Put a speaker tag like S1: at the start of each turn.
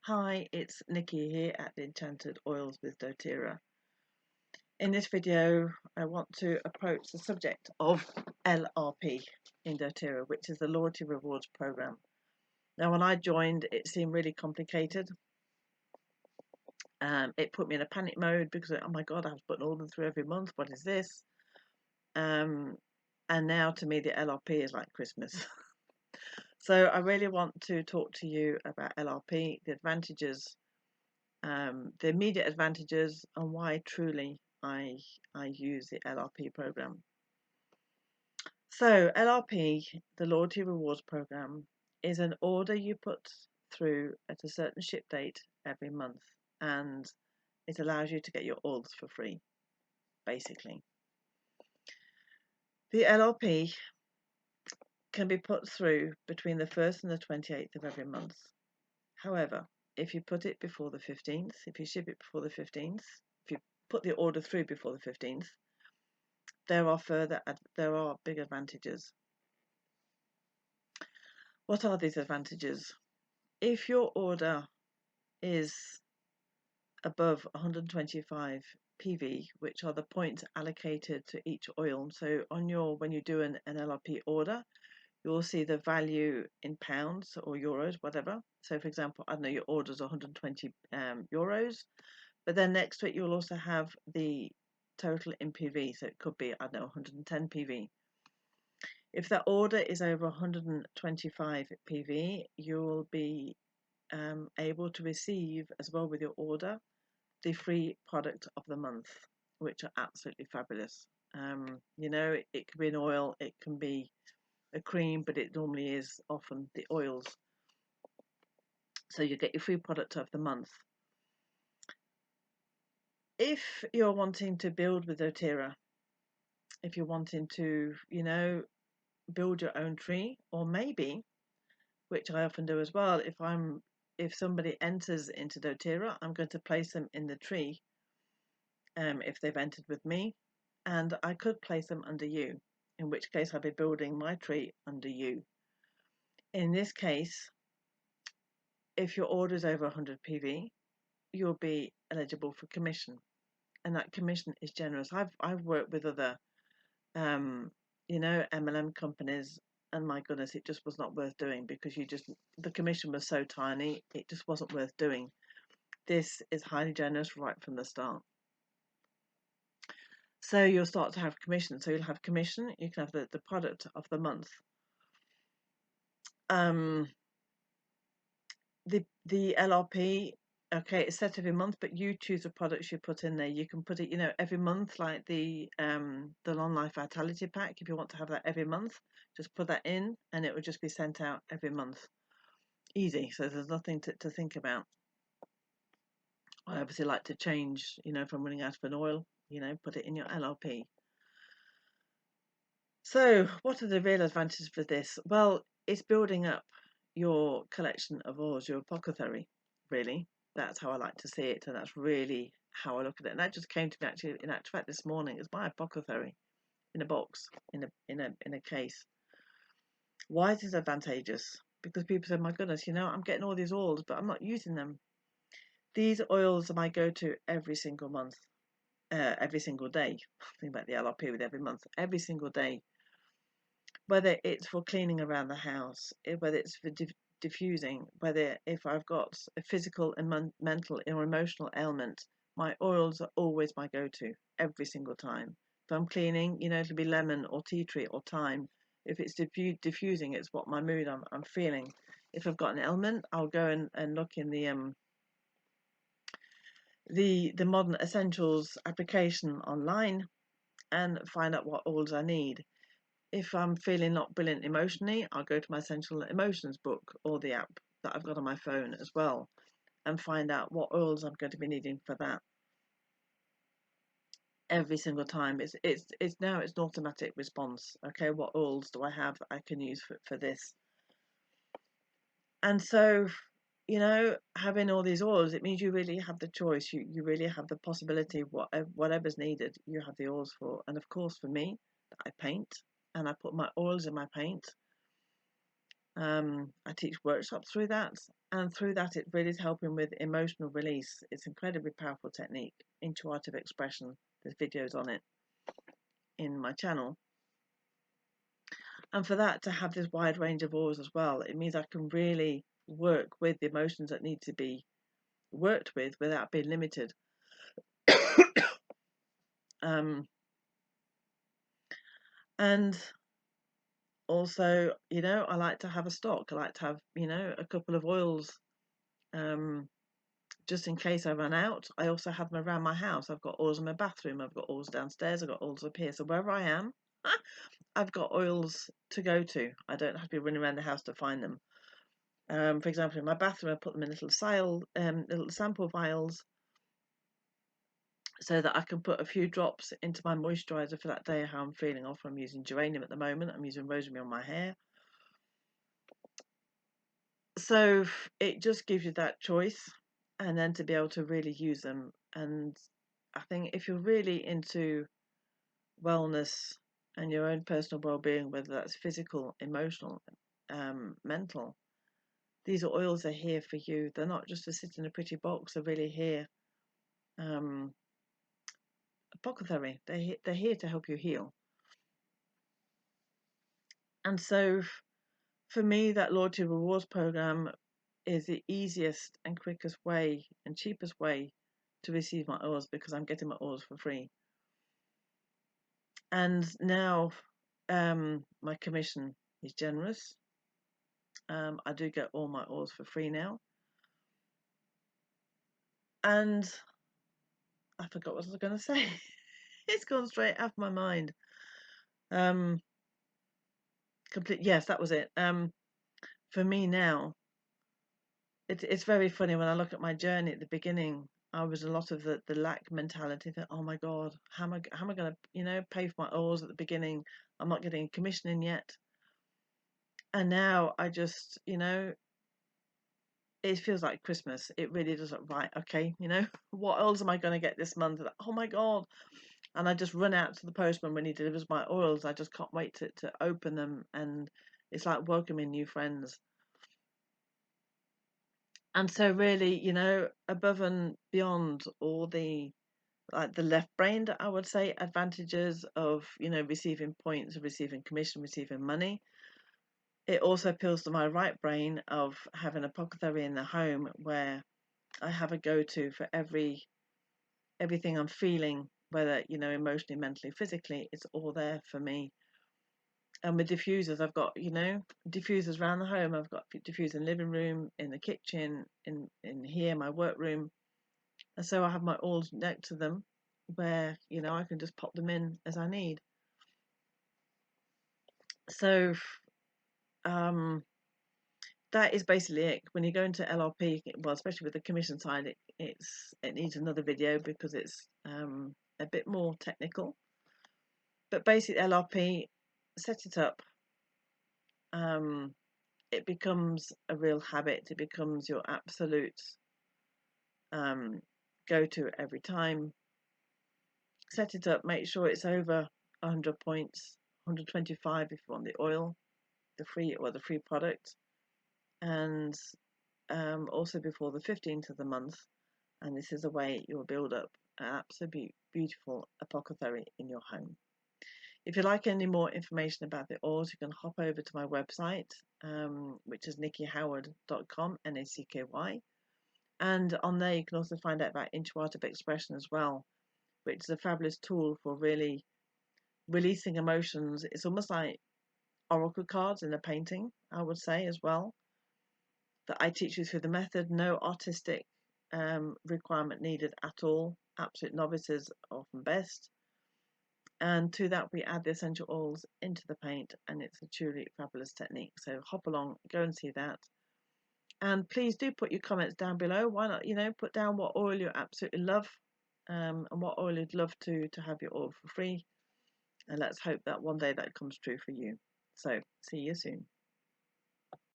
S1: Hi, it's Nikki here at the Enchanted Oils with Doterra. In this video, I want to approach the subject of LRP in Doterra, which is the Loyalty Rewards Program. Now, when I joined, it seemed really complicated. It put me in a panic mode because, oh my God, I have to put an order through every month. What is this? And now to me, the LRP is like Christmas. So I really want to talk to you about LRP, the advantages, the immediate advantages, and why truly I use the LRP program. So LRP, the Loyalty Rewards Program, is an order you put through at a certain ship date every month, and it allows you to get your oils for free, basically. The LRP can be put through between the 1st and the 28th of every month. However, if you put it before the 15th, if you ship it before the 15th, if you put the order through before the 15th, there are big advantages. What are these advantages? If your order is above 125 PV, which are the points allocated to each oil, so when you do an LRP order, you'll see the value in pounds or euros, whatever. So for example, I don't know, your order's 120 euros, but then next to it you'll also have the total in PV, so it could be, I don't know, 110 PV. If that order is over 125 PV, you'll be able to receive, as well with your order, the free product of the month, which are absolutely fabulous. It can be an oil, it can be a cream, but it normally is often the oils. So you get your free product of the month. If you're wanting to build with Doterra, if you're wanting to, build your own tree, or maybe, which I often do as well, if somebody enters into Doterra, I'm going to place them in the tree, if they've entered with me, and I could place them under you, in which case I'll be building my tree under you. In this case, if your order is over 100 PV, you'll be eligible for commission, and that commission is generous. I've worked with other MLM companies, and my goodness, it just was not worth doing because the commission was so tiny, it just wasn't worth doing. This is highly generous right from the start. So you'll start to have commission. So you'll have commission, you can have the product of the month. The LRP, okay, it's set every month, but you choose the products you put in there. You can put it, every month, like the Long Life Vitality Pack. If you want to have that every month, just put that in, and it will just be sent out every month. Easy. So there's nothing to think about. I obviously like to change, if I'm running out of an oil, put it in your LRP. So what are the real advantages for this? Well, it's building up your collection of oils, your apothecary, really. That's how I like to see it, and that's really how I look at it. And that just came to me actually, in actual fact, this morning. It's my apothecary in a box, in a case. Why is this advantageous? Because people say, my goodness, I'm getting all these oils, but I'm not using them. These oils are my go-to every single month, every single day. Think about the LRP with every month, every single day. Whether it's for cleaning around the house, whether it's for diffusing, whether if I've got a physical and mental or emotional ailment, my oils are always my go-to every single time. If I'm cleaning, it'll be lemon or tea tree or thyme. If it's diffusing, it's what my mood I'm feeling. If I've got an ailment, I'll go and look in the Modern Essentials application online and find out what oils I need. If I'm feeling not brilliant emotionally, I'll go to my Essential Emotions book or the app that I've got on my phone as well and find out what oils I'm going to be needing for that. Every single time, it's now it's an automatic response. Okay, what oils do I have that I can use for this? And so, having all these oils, it means you really have the choice. You really have the possibility of whatever's needed, you have the oils for. And of course, for me, I paint, and I put my oils in my paint. I teach workshops through that, and through that it really is helping with emotional release. It's an incredibly powerful technique, Intuartiv Expression. There's videos on it in my channel. And for that to have this wide range of oils as well, it means I can really work with the emotions that need to be worked with without being limited. And also, you know, I like to have a stock. I like to have, you know, a couple of oils just in case I run out. I also have them around my house. I've got oils in my bathroom. I've got oils downstairs. I've got oils up here. So wherever I am, I've got oils to go to. I don't have to be running around the house to find them. For example, in my bathroom, I put them in little sample vials, so that I can put a few drops into my moisturiser for that day, how I'm feeling. Often I'm using geranium at the moment. I'm using rosemary on my hair. So it just gives you that choice, and then to be able to really use them. And I think if you're really into wellness and your own personal well-being, whether that's physical, emotional, mental, these oils are here for you. They're not just to sit in a pretty box. They're really here. Apothecary. They're here to help you heal. And so for me, that loyalty rewards program is the easiest and quickest way and cheapest way to receive my oils, because I'm getting my oils for free. And now my commission is generous. I do get all my oils for free now. And I forgot what I was going to say. It's gone straight out of my mind. Yes, that was it. For me now, it's very funny when I look at my journey at the beginning. I was a lot of the lack mentality, that, oh my God, how am I going to, you know, pay for my oils at the beginning? I'm not getting commissioning yet. And now I just, you know, it feels like Christmas. It really does. Right, okay, you know, what oils am I going to get this month? Oh my God. And I just run out to the postman when he delivers my oils. I just can't wait to open them. And it's like welcoming new friends. And so really, you know, above and beyond all the, like, the left brain, I would say, advantages of, you know, receiving points, receiving commission, receiving money, it also appeals to my right brain of having a apothecary in the home, where I have a go-to for everything I'm feeling, whether, you know, emotionally, mentally, physically. It's all there for me. And with diffusers, I've got, you know, diffusers around the home. I've got diffusers in the living room, in the kitchen, in here, my workroom. And so I have my oils next to them, where, you know, I can just pop them in as I need. So that is basically it. When you go into LRP, well, especially with the commission side, it needs another video, because it's a bit more technical. But basically, LRP, set it up. It becomes a real habit. It becomes your absolute go-to every time. Set it up. Make sure it's over 100 points, 125 if you want the oil, the free product, and also before the 15th of the month. And this is a way you'll build up an absolutely beautiful apothecary in your home. If you'd like any more information about the oils, you can hop over to my website, which is nickihoward.com, NACKY. And on there you can also find out about Intuartiv Expression as well, which is a fabulous tool for really releasing emotions. It's almost like oracle cards in a painting, I would say, as well, that I teach you through the method. No artistic requirement needed at all. Absolute novices are often best. And to that, we add the essential oils into the paint, and it's a truly fabulous technique. So hop along, go and see that. And please do put your comments down below. Why not, you know, put down what oil you absolutely love, and what oil you'd love to have your oil for free. And let's hope that one day that comes true for you. So see you soon.